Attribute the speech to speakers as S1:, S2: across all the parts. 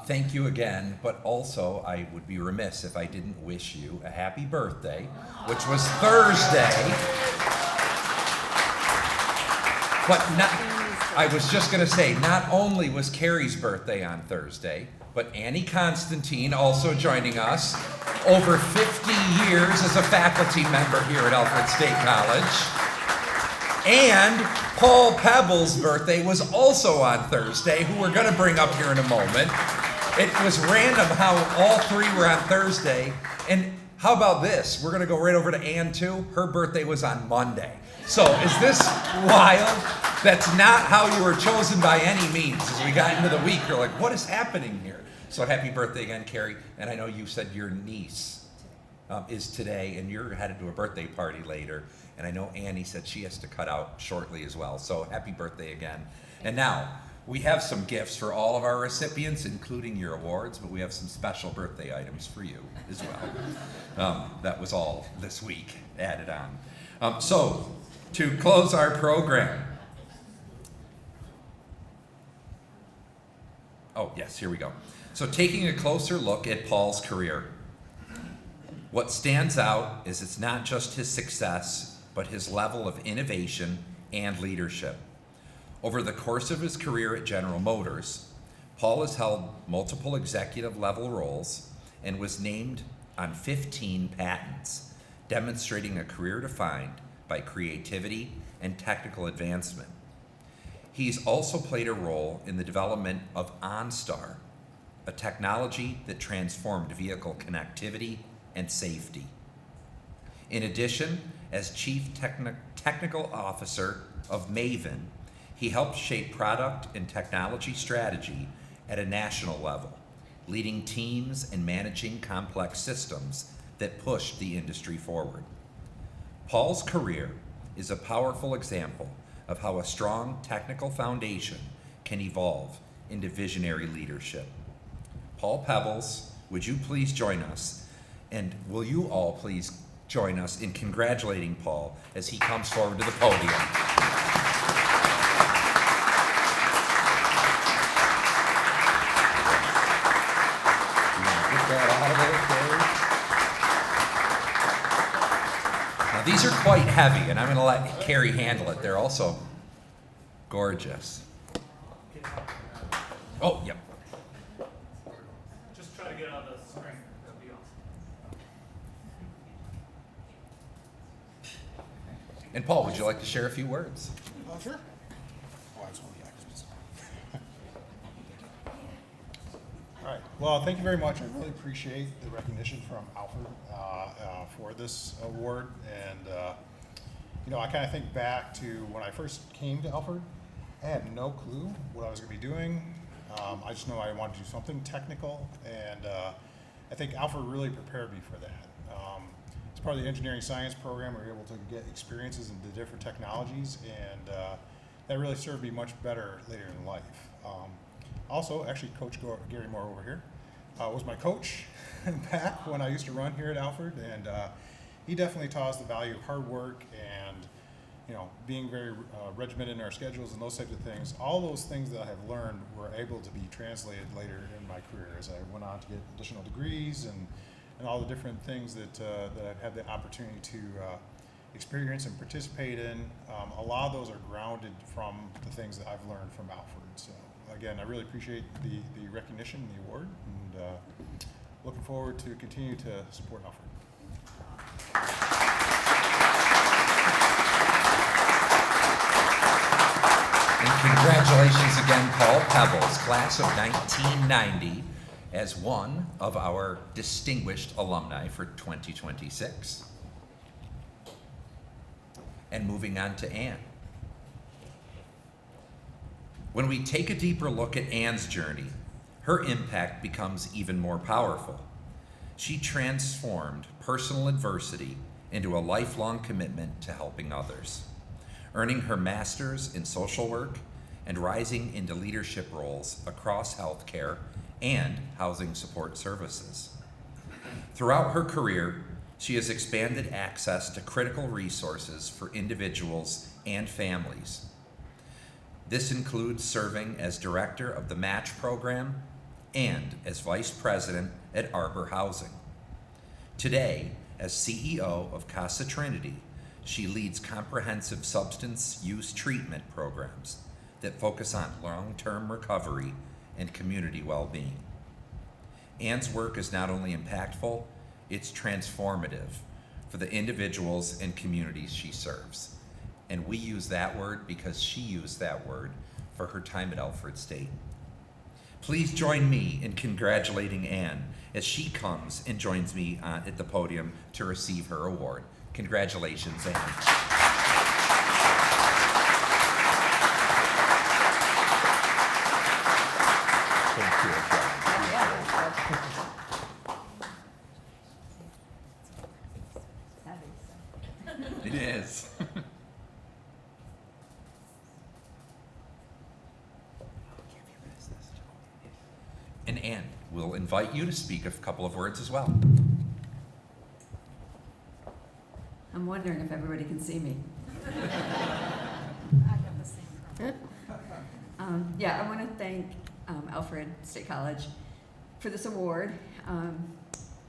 S1: Thank you again, but also I would be remiss if I didn't wish you a happy birthday, which was Thursday. But I was just going to say, not only was Carrie's birthday on Thursday, but Annie Constantine also joining us, over 50 years as a faculty member here at Alfred State College. And Paul Pebbles' birthday was also on Thursday, who we're going to bring up here in a moment. It was random how all three were on Thursday. And how about this? We're going to go right over to Ann, too. Her birthday was on Monday. So is this wild? That's not how you were chosen by any means. As we got into the week, you're like, what is happening here? So happy birthday again, Carrie. And I know you said your niece is today, and you're headed to a birthday party later. And I know Annie said she has to cut out shortly as well. So happy birthday again. And now, we have some gifts for all of our recipients, including your awards, but we have some special birthday items for you as well. That was all this week added on. So, to close our program. Oh, yes, here we go. So taking a closer look at Paul's career. What stands out is it's not just his success, but his level of innovation and leadership. Over the course of his career at General Motors, Paul has held multiple executive level roles and was named on 15 patents, demonstrating a career defined by creativity and technical advancement. He's also played a role in the development of OnStar, a technology that transformed vehicle connectivity and safety. In addition, as Chief Technical Officer of Maven, he helped shape product and technology strategy at a national level, leading teams and managing complex systems that pushed the industry forward. Paul's career is a powerful example of how a strong technical foundation can evolve into visionary leadership. Paul Pebbles, would you please join us? And will you all please join us in congratulating Paul as he comes forward to the podium. Now these are quite heavy, and I'm going to let Carrie handle it. They're also gorgeous. Oh, yep.
S2: Just try to get out of the screen. That'd be awesome.
S1: And Paul, would you like to share a few words?
S3: Sure. Oh, I just want the actors. All right. Well, thank you very much. I really appreciate the recognition from Alfred for this award. And, I kind of think back to when I first came to Alfred. I had no clue what I was going to be doing. I just know I wanted to do something technical. And I think Alfred really prepared me for that. As part of the engineering science program, we were able to get experiences into different technologies, and that really served me much better later in life. Also, actually, Coach Gary Moore over here was my coach back when I used to run here at Alfred, and he definitely taught us the value of hard work and being very regimented in our schedules and those types of things. All those things that I have learned were able to be translated later in my career as I went on to get additional degrees and all the different things that I've had the opportunity to experience and participate in. A lot of those are grounded from the things that I've learned from Alfred. So again, I really appreciate the recognition and the award, and looking forward to continue to support Alfred.
S1: And congratulations again, Paul Pebbles, class of 1990. As one of our distinguished alumni for 2026. And moving on to Ann. When we take a deeper look at Ann's journey, her impact becomes even more powerful. She transformed personal adversity into a lifelong commitment to helping others, earning her master's in social work and rising into leadership roles across healthcare and housing support services. Throughout her career, she has expanded access to critical resources for individuals and families. This includes serving as director of the Match program, and as Vice President at Arbor Housing. Today, as CEO of Casa Trinity, she leads comprehensive substance use treatment programs that focus on long-term recovery and community well-being. Ann's work is not only impactful, it's transformative for the individuals and communities she serves. And we use that word because she used that word for her time at Alfred State. Please join me in congratulating Ann as she comes and joins me at the podium to receive her award. Congratulations, Ann. It is. And Ann, we'll invite you to speak a couple of words as well.
S4: I'm wondering if everybody can see me.
S5: I have the same problem.
S4: Yeah, I want to thank Alfred State College for this award.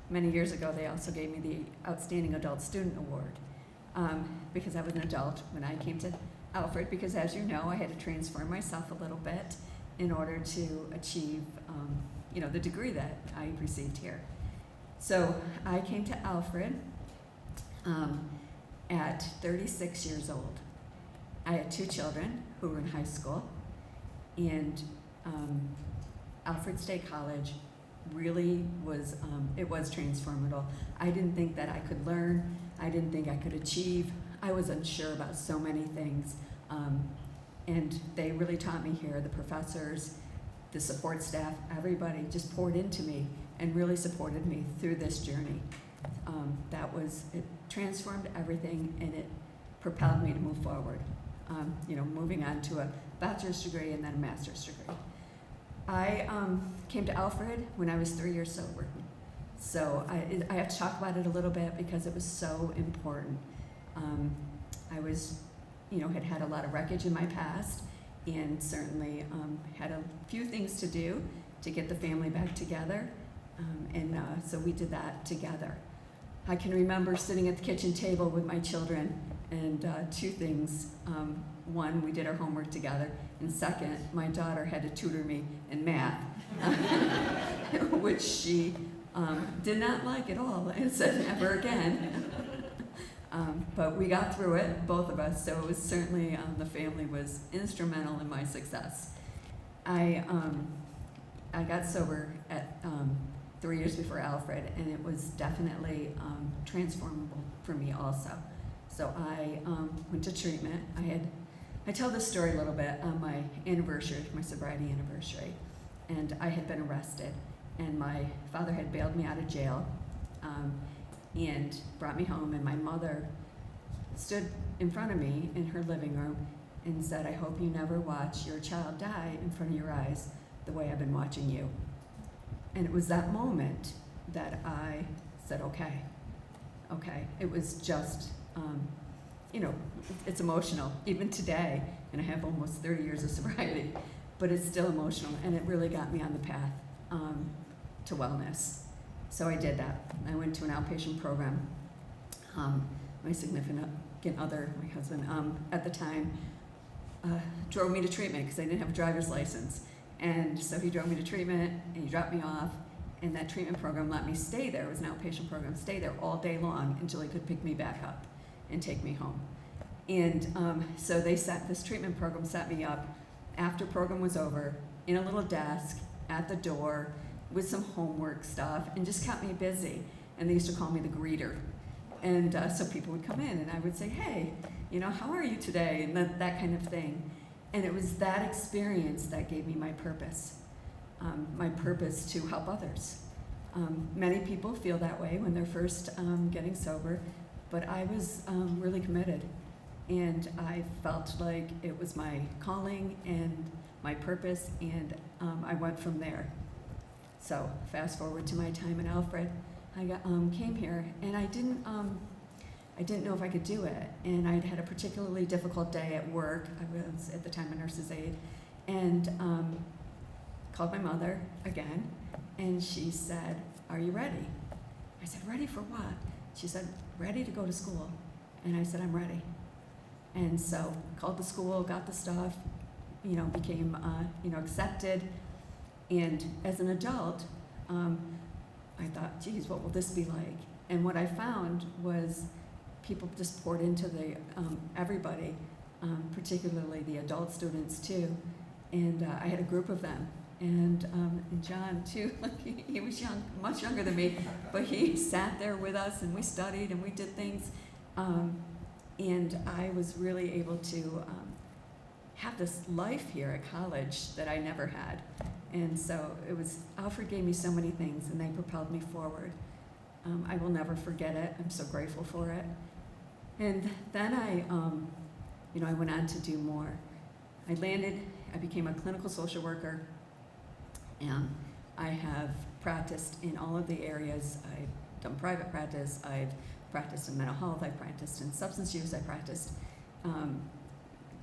S4: Many years ago, they also gave me the Outstanding Adult Student Award because I was an adult when I came to Alfred, because as you know, I had to transform myself a little bit in order to achieve the degree that I received here. So I came to Alfred at 36 years old. I had 2 children who were in high school, and Alfred State College really was, it was transformative. I didn't think that I could learn. I didn't think I could achieve. I was unsure about so many things. And they really taught me here. The professors, the support staff, everybody just poured into me and really supported me through this journey. It transformed everything, and it propelled me to move forward. Moving on to a bachelor's degree and then a master's degree. I came to Alfred when I was 3 years sober. So I have to talk about it a little bit because it was so important. I was, had a lot of wreckage in my past, and certainly had a few things to do to get the family back together. So we did that together. I can remember sitting at the kitchen table with my children, and 2 things. One, we did our homework together, and second, my daughter had to tutor me in math, which she did not like at all and said never again. But we got through it, both of us, so it was certainly, the family was instrumental in my success. I got sober at 3 years before Alfred, and it was definitely transformable for me also. So I went to treatment. I tell this story a little bit on my anniversary, my sobriety anniversary, and I had been arrested, and my father had bailed me out of jail and brought me home, and my mother stood in front of me in her living room and said, "I hope you never watch your child die in front of your eyes the way I've been watching you." And it was that moment that I said, okay. It was just, it's emotional, even today, and I have almost 30 years of sobriety, but it's still emotional, and it really got me on the path to wellness. So I did that. I went to an outpatient program. My significant other, my husband, at the time, drove me to treatment because I didn't have a driver's license. And so he drove me to treatment, and he dropped me off, and that treatment program let me stay there. It was an outpatient program, stay there all day long until he could pick me back up and take me home. And so this treatment program set me up after program was over in a little desk at the door with some homework stuff, and just kept me busy. And they used to call me the greeter. And so people would come in, and I would say, "Hey, how are you today?" And that kind of thing. And it was that experience that gave me my purpose to help others. Many people feel that way when they're first getting sober, but I was really committed, and I felt like it was my calling and my purpose, and I went from there. So fast forward to my time in Alfred, I came here, and I didn't know if I could do it, and I'd had a particularly difficult day at work. I was at the time a nurse's aide, and called my mother again, and she said, "Are you ready?" I said, "Ready for what?" She said, "Ready to go to school." And I said, "I'm ready." And so called the school, got the stuff, became, accepted. And as an adult, I thought, geez, what will this be like? And what I found was people just poured into everybody, particularly the adult students too. And I had a group of them. And John too, he was young, much younger than me, but he sat there with us and we studied and we did things. And I was really able to have this life here at college that I never had. And so Alfred gave me so many things and they propelled me forward. I will never forget it. I'm so grateful for it. And then I went on to do more. I became a clinical social worker, and I have practiced in all of the areas. I've done private practice, I've practiced in mental health, I've practiced in substance use, I practiced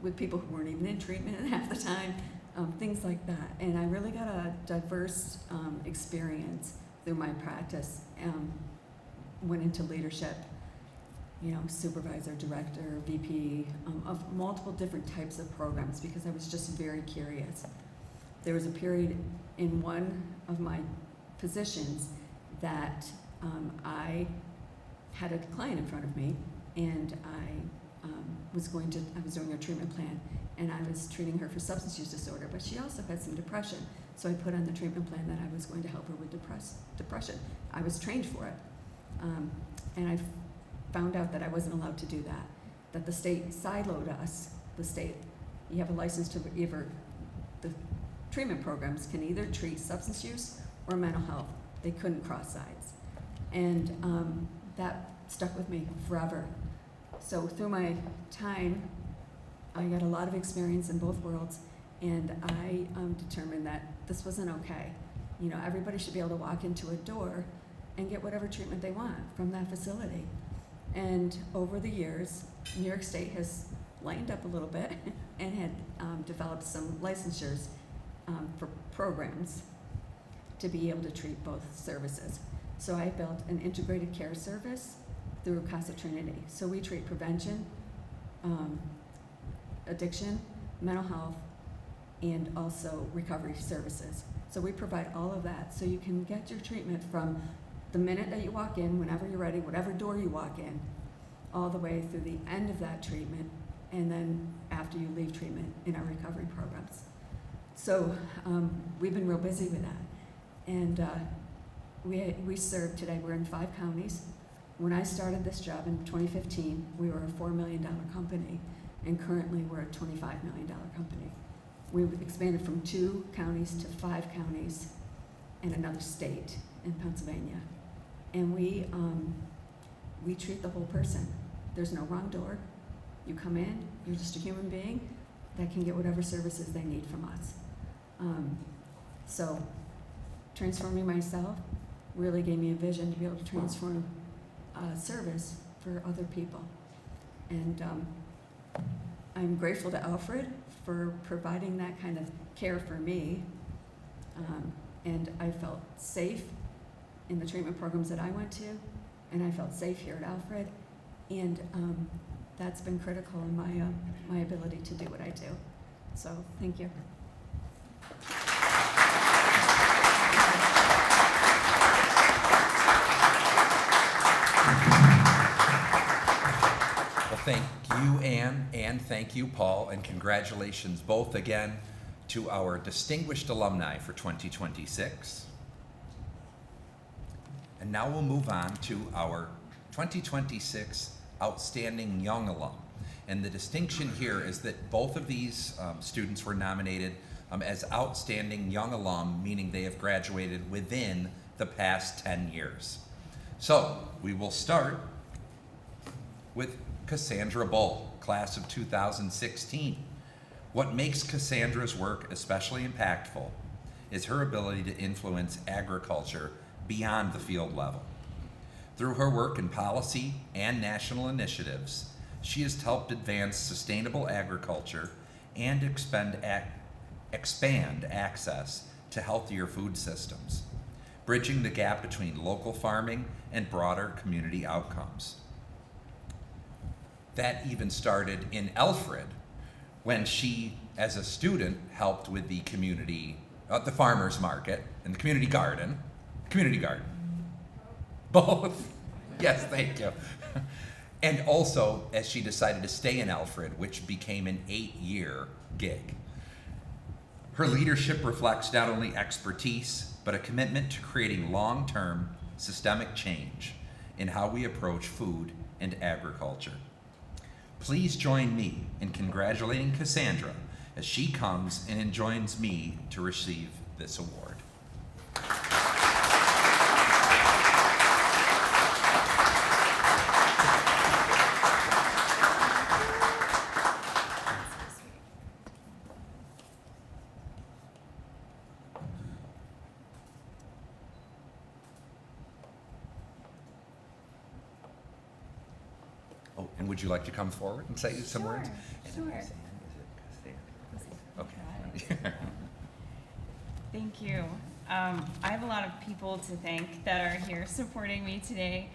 S4: with people who weren't even in treatment half the time, things like that. And I really got a diverse experience through my practice. Went into leadership, supervisor, director, VP, of multiple different types of programs because I was just very curious. There was a period in one of my positions that I had a client in front of me, and I was doing a treatment plan, and I was treating her for substance use disorder, but she also had some depression. So I put on the treatment plan that I was going to help her with depression. I was trained for it. And I found out that I wasn't allowed to do that the state siloed us. You have a license to the treatment programs can either treat substance use or mental health. They couldn't cross sides. And that stuck with me forever. So through my time, I got a lot of experience in both worlds, and I determined that this wasn't okay. Everybody should be able to walk into a door and get whatever treatment they want from that facility. And over the years, New York State has lightened up a little bit and had developed some licensures for programs to be able to treat both services. So I built an integrated care service through Casa Trinity. So we treat prevention, addiction, mental health, and also recovery services. So we provide all of that so you can get your treatment from the minute that you walk in, whenever you're ready, whatever door you walk in, all the way through the end of that treatment, and then after you leave treatment in our recovery programs. So we've been real busy with that. And we serve today, we're in 5 counties. When I started this job in 2015, we were a $4 million company, and currently we're a $25 million company. We've expanded from 2 counties to 5 counties and another state in Pennsylvania. And we treat the whole person. There's no wrong door. You come in, you're just a human being that can get whatever services they need from us. So transforming myself really gave me a vision to be able to transform service for other people. And I'm grateful to Alfred for providing that kind of care for me. And I felt safe in the treatment programs that I went to, and I felt safe here at Alfred. And that's been critical in my ability to do what I do. So thank you.
S1: Well, thank you, Ann, and thank you, Paul, and congratulations both again to our distinguished alumni for 2026. And now we'll move on to our 2026 Outstanding Young Alum. And the distinction here is that both of these students were nominated as Outstanding Young Alum, meaning they have graduated within the past 10 years. So we will start with Cassandra Bull, class of 2016. What makes Cassandra's work especially impactful is her ability to influence agriculture beyond the field level. Through her work in policy and national initiatives, she has helped advance sustainable agriculture and expand access to healthier food systems, bridging the gap between local farming and broader community outcomes. That even started in Alfred when she, as a student, helped with the community, the farmer's market and the community garden. Both. Yes, thank you. And also, as she decided to stay in Alfred, which became an 8-year gig. Her leadership reflects not only expertise, but a commitment to creating long-term systemic change in how we approach food and agriculture. Please join me in congratulating Cassandra as she comes and joins me to receive this award. Oh, and would you like to come forward and say some words?
S5: Sure.
S1: Okay.
S5: Thank you. I have a lot of people to thank that are here supporting me today.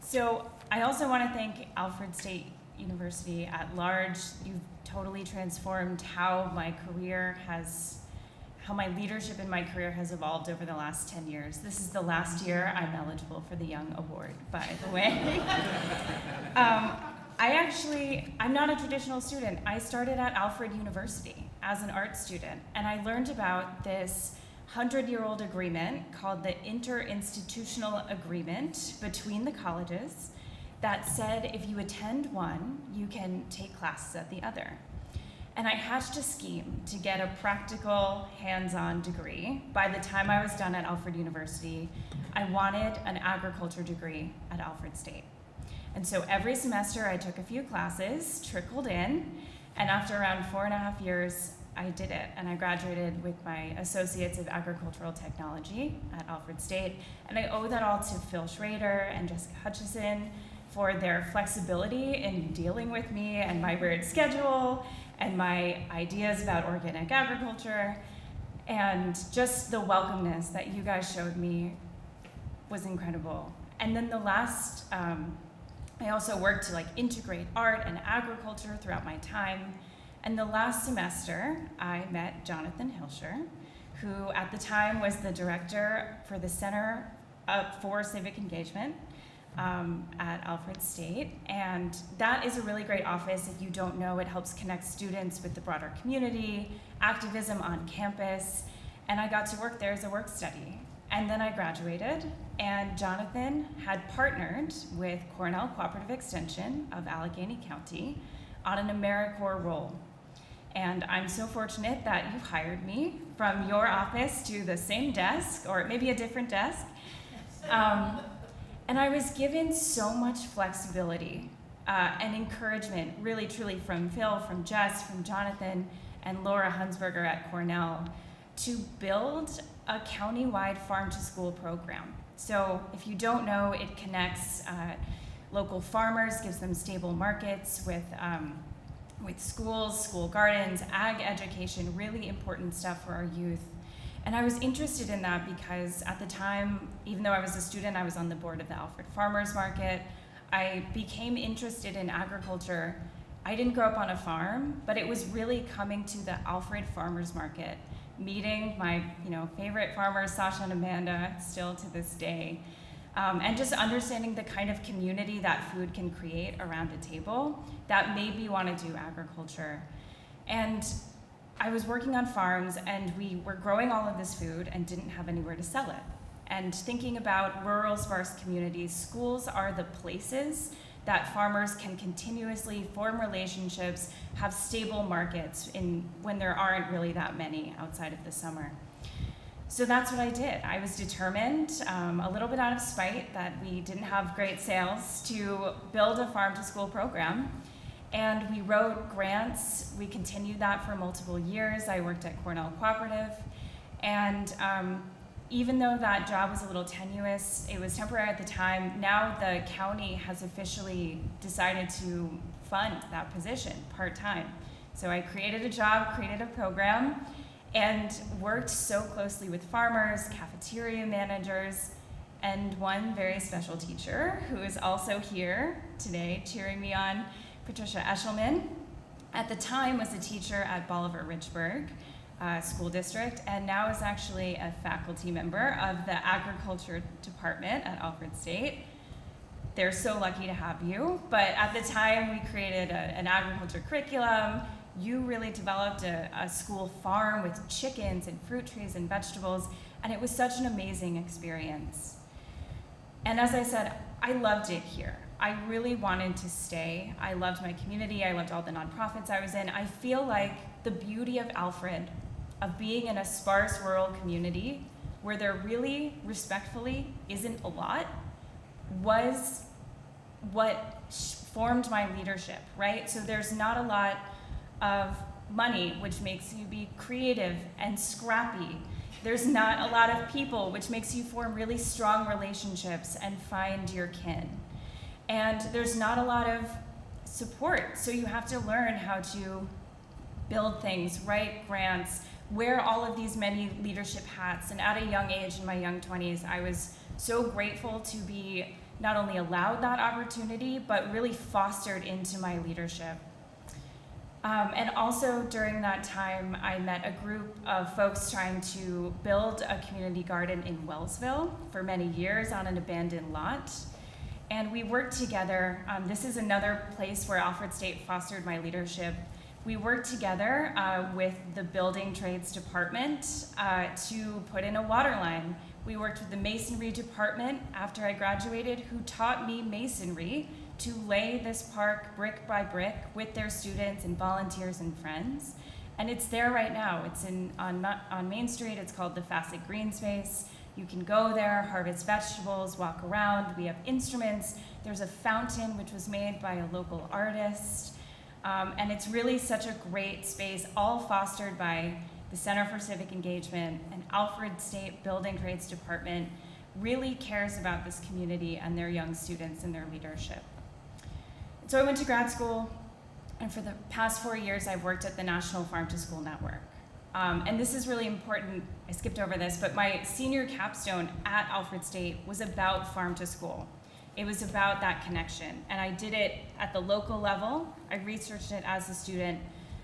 S5: So I also want to thank Alfred State University at large. You've totally transformed how my leadership in my career has evolved over the last 10 years. This is the last year I'm eligible for the Young Award, by the way. I'm not a traditional student. I started at Alfred University as an art student, and I learned about this 100-year-old agreement called the Interinstitutional Agreement between the colleges that said if you attend one, you can take classes at the other. And I hatched a scheme to get a practical, hands-on degree. By the time I was done at Alfred University, I wanted an agriculture degree at Alfred State. And so every semester I took a few classes, trickled in, and after around 4.5 years, I did it. And I graduated with my Associates of Agricultural Technology at Alfred State. And I owe that all to Phil Schrader and Jessica Hutchison for their flexibility in dealing with me and my weird schedule and my ideas about organic agriculture, and just the welcomeness that you guys showed me was incredible. And then I also worked to integrate art and agriculture throughout my time. And the last semester, I met Jonathan Hilscher, who at the time was the director for the Center for Civic Engagement at Alfred State. And that is a really great office. If you don't know, it helps connect students with the broader community, activism on campus. And I got to work there as a work study. And then I graduated, and Jonathan had partnered with Cornell Cooperative Extension of Allegheny County on an AmeriCorps role. And I'm so fortunate that you hired me from your office to the same desk, or maybe a different desk. And I was given so much flexibility and encouragement, really, truly, from Phil, from Jess, from Jonathan, and Laura Hunsberger at Cornell, to build a county-wide farm-to-school program. So if you don't know, it connects local farmers, gives them stable markets with schools, school gardens, ag education, really important stuff for our youth. And I was interested in that because at the time, even though I was a student, I was on the board of the Alfred Farmers Market. I became interested in agriculture. I didn't grow up on a farm, but it was really coming to the Alfred Farmers Market, meeting my favorite farmers, Sasha and Amanda, still to this day, and just understanding the kind of community that food can create around a table that made me want to do agriculture. And I was working on farms, and we were growing all of this food and didn't have anywhere to sell it. And thinking about rural, sparse communities, schools are the places that farmers can continuously form relationships, have stable markets when there aren't really that many outside of the summer. So that's what I did. I was determined, a little bit out of spite that we didn't have great sales, to build a farm-to-school program. And we wrote grants. We continued that for multiple years. I worked at Cornell Cooperative. And even though that job was a little tenuous, it was temporary at the time, now the county has officially decided to fund that position part-time. So I created a job, created a program, and worked so closely with farmers, cafeteria managers, and one very special teacher who is also here today cheering me on, Patricia Eshelman. At the time was a teacher at Bolivar-Richburg School District, and now is actually a faculty member of the Agriculture Department at Alfred State. They're so lucky to have you, but at the time we created an agriculture curriculum. You really developed a school farm with chickens and fruit trees and vegetables, and it was such an amazing experience. And as I said, I loved it here. I really wanted to stay. I loved my community. I loved all the nonprofits I was in. I feel like the beauty of Alfred, of being in a sparse rural community where there really, respectfully, isn't a lot, was what formed my leadership, right? So there's not a lot of money, which makes you be creative and scrappy. There's not a lot of people, which makes you form really strong relationships and find your kin. And there's not a lot of support, so you have to learn how to build things, write grants, wear all of these many leadership hats. And at a young age, in my young 20s, I was so grateful to be not only allowed that opportunity, but really fostered into my leadership. And also during that time, I met a group of folks trying to build a community garden in Wellsville for many years on an abandoned lot. And we worked together. This is another place where Alfred State fostered my leadership. We worked together with the building trades department to put in a water line. We worked with the masonry department after I graduated, who taught me masonry to lay this park brick by brick with their students and volunteers and friends. And it's there right now. It's on Main Street. It's called the Facet Green Space. You can go there, harvest vegetables, walk around. We have instruments. There's a fountain which was made by a local artist. And it's really such a great space, all fostered by the Center for Civic Engagement, and Alfred State Building Trades Department really cares about this community and their young students and their leadership. So I went to grad school, and for the past 4 years, I've worked at the National Farm to School Network. And this is really important. I skipped over this, but my senior capstone at Alfred State was about farm to school. It was about that connection, and I did it at the local level. I researched it as a student,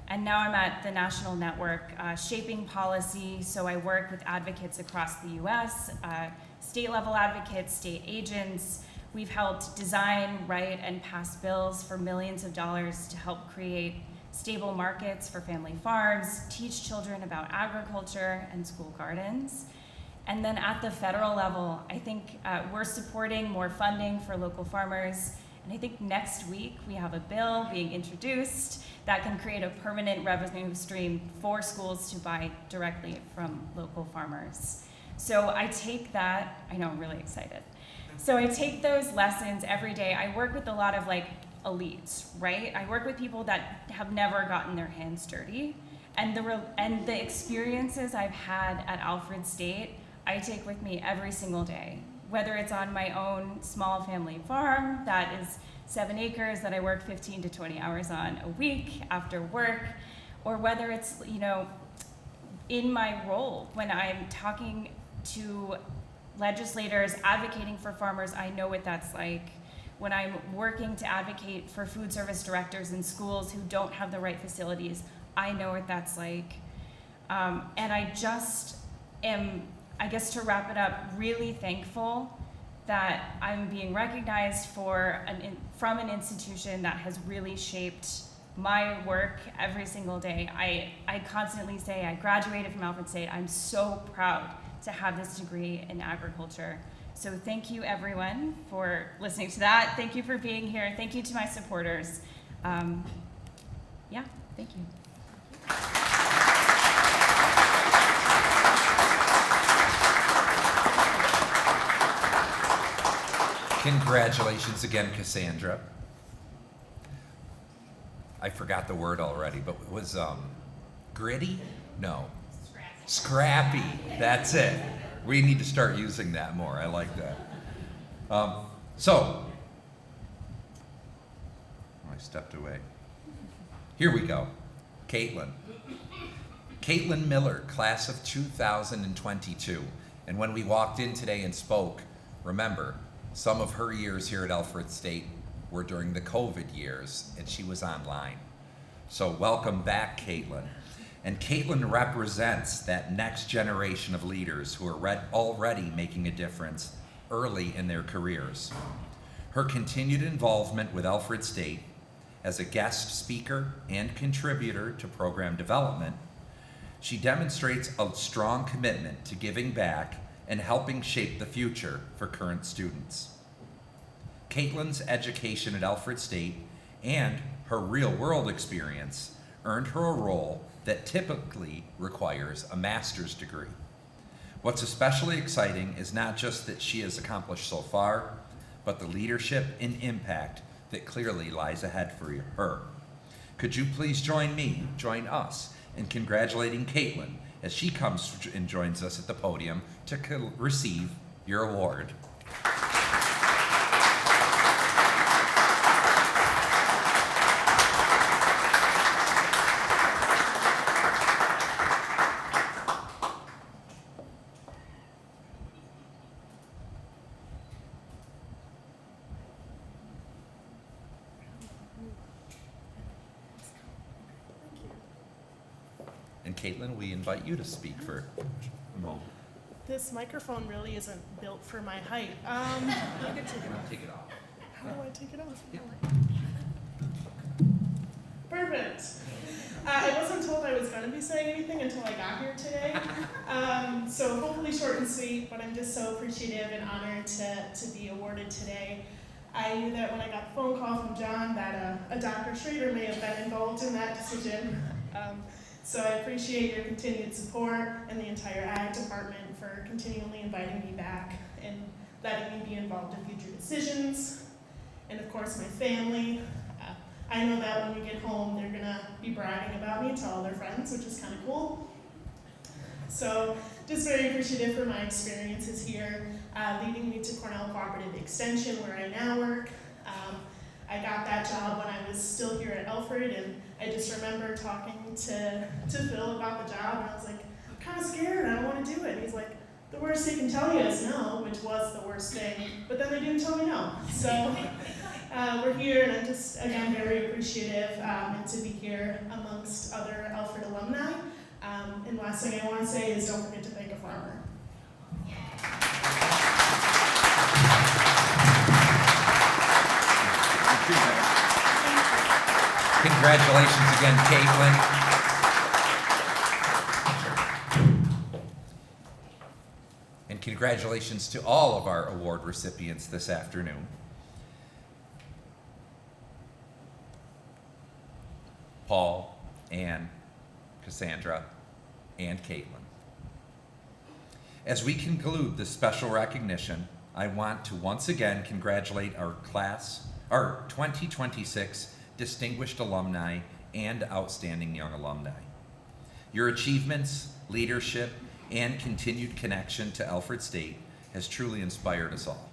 S5: and now I'm at the national network shaping policy. So I work with advocates across the US, state level advocates, state agents. We've helped design, write, and pass bills for millions of dollars to help create stable markets for family farms, teach children about agriculture and school gardens. And then at the federal level, I think we're supporting more funding for local farmers. And I think next week we have a bill being introduced that can create a permanent revenue stream for schools to buy directly from local farmers. So I take that, I know I'm really excited. So I take those lessons every day. I work with a lot of elites, right? I work with people that have never gotten their hands dirty. And the experiences I've had at Alfred State, I take with me every single day, whether it's on my own small family farm that is 7 acres that I work 15 to 20 hours on a week after work, or whether it's, in my role when I'm talking to legislators, advocating for farmers. I know what that's like. When I'm working to advocate for food service directors in schools who don't have the right facilities, I know what that's like. And I just am, I guess to wrap it up, really thankful that I'm being recognized from an institution that has really shaped my work every single day. I constantly say I graduated from Alfred State. I'm so proud to have this degree in agriculture. So thank you everyone for listening to that. Thank you for being here. Thank you to my supporters. Yeah, thank you.
S1: Congratulations again, Cassandra. I forgot the word already, but it was gritty? No. Scrappy. That's it. We need to start using that more. I like that. I stepped away. Here we go. Katelyn, Katelyn Miller, class of 2022. And when we walked in today and spoke, remember, some of her years here at Alfred State were during the COVID years, and she was online. So welcome back, Katelyn. And Katelyn represents that next generation of leaders who are already making a difference early in their careers. Her continued involvement with Alfred State as a guest speaker and contributor to program development, she demonstrates a strong commitment to giving back and helping shape the future for current students. Katelyn's education at Alfred State and her real-world experience earned her a role that typically requires a master's degree. What's especially exciting is not just that she has accomplished so far, but the leadership and impact that clearly lies ahead for her. Could you please join us in congratulating Katelyn as she comes and joins us at the podium to receive your award. And Katelyn, we invite you to speak for a moment.
S6: This microphone really isn't built for my height.
S1: Take it off.
S6: How do I take it off?
S1: Yeah.
S6: Perfect. I wasn't told I was going to be saying anything until I got here today. So hopefully short and sweet, but I'm just so appreciative and honored to be awarded today. I knew that when I got the phone call from John that a Dr. Schrader may have been involved in that decision. So I appreciate your continued support and the entire ag department for continually inviting me back and letting me be involved in future decisions. And of course my family. I know that when we get home they're gonna be bragging about me to all their friends, which is kind of cool. So just very appreciative for my experiences here, leading me to Cornell Cooperative Extension where I now work. I got that job when I was still here at Alfred, and I just remember talking to Phil about the job, and I was like, I'm kind of scared, I don't want to do it. And he's like, the worst they can tell you is no, which was the worst thing, but then they didn't tell me no. So we're here, and I'm just, again, very appreciative and to be here amongst other Alfred alumni. And last thing I want to say is don't forget to thank a farmer.
S1: Congratulations again, Katelyn. And congratulations to all of our award recipients this afternoon. Paul, Ann, Cassandra, and Katelyn. As we conclude this special recognition, I want to once again congratulate our 2026 Distinguished Alumni and Outstanding Young Alumni. Your achievements, leadership, and continued connection to Alfred State has truly inspired us all.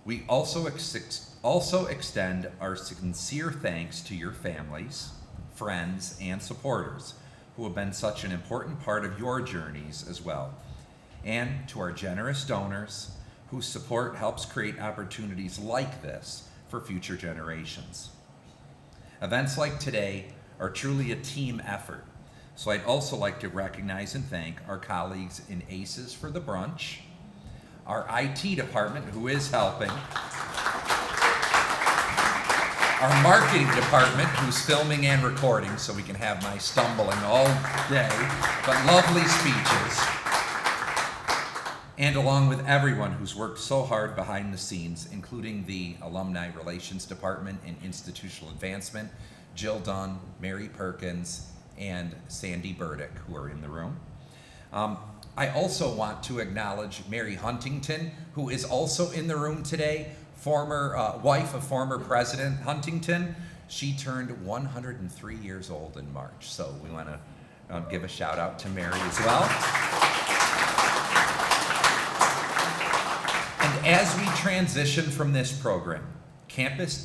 S1: We also extend our sincere thanks to your families, friends, and supporters who have been such an important part of your journeys as well, and to our generous donors whose support helps create opportunities like this for future generations. Events like today are truly a team effort, so I'd also like to recognize and thank our colleagues in ACES for the brunch, our IT department who is helping, our marketing department who's filming and recording so we can have my stumbling all day, but lovely speeches, and along with everyone who's worked so hard behind the scenes, including the Alumni Relations Department and Institutional Advancement, Jill Dunn, Mary Perkins, and Sandy Burdick, who are in the room. I also want to acknowledge Mary Huntington, who is also in the room today, former wife of former President Huntington. She turned 103 years old in March, so we want to give a shout out to Mary as well. And as we transition from this program, campus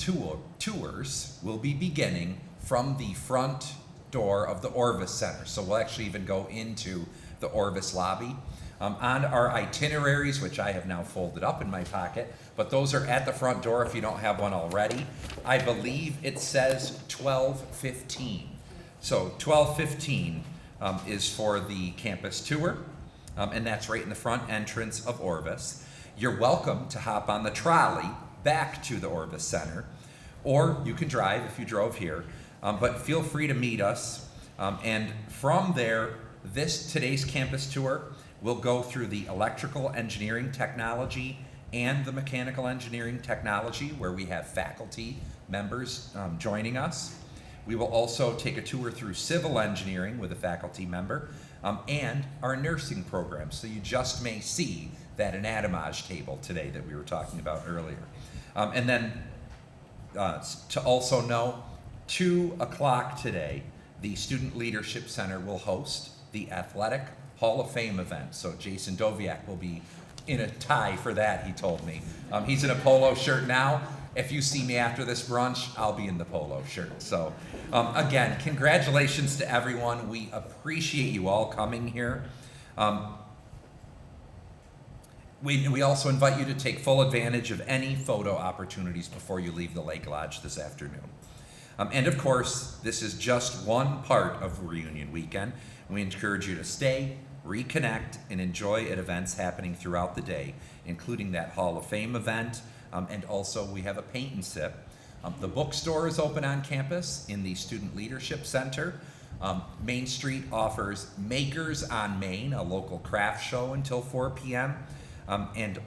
S1: tours will be beginning from the front door of the Orvis Center. So we'll actually even go into the Orvis lobby. On our itineraries, which I have now folded up in my pocket, but those are at the front door if you don't have one already. I believe it says 12:15. So 12:15 is for the campus tour, and that's right in the front entrance of Orvis. You're welcome to hop on the trolley back to the Orvis Center, or you can drive if you drove here, but feel free to meet us. And from there, today's campus tour will go through the electrical engineering technology and the mechanical engineering technology, where we have faculty members joining us. We will also take a tour through civil engineering with a faculty member, and our nursing program. So you just may see that anatomage table today that we were talking about earlier. And then to also know, 2 o'clock today, the Student Leadership Center will host the Athletic Hall of Fame event. So Jason Doviak will be in a tie for that, he told me. He's in a polo shirt now. If you see me after this brunch, I'll be in the polo shirt. So again, congratulations to everyone. We appreciate you all coming here. We also invite you to take full advantage of any photo opportunities before you leave the Lake Lodge this afternoon. And of course, this is just one part of Reunion Weekend. We encourage you to stay, reconnect, and enjoy at events happening throughout the day, including that Hall of Fame event, and also we have a paint and sip. The bookstore is open on campus in the Student Leadership Center. Main Street offers Makers on Main, a local craft show, until 4 p.m. And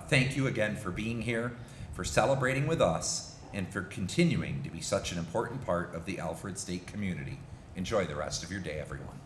S1: thank you again for being here, for celebrating with us, and for continuing to be such an important part of the Alfred State community. Enjoy the rest of your day, everyone.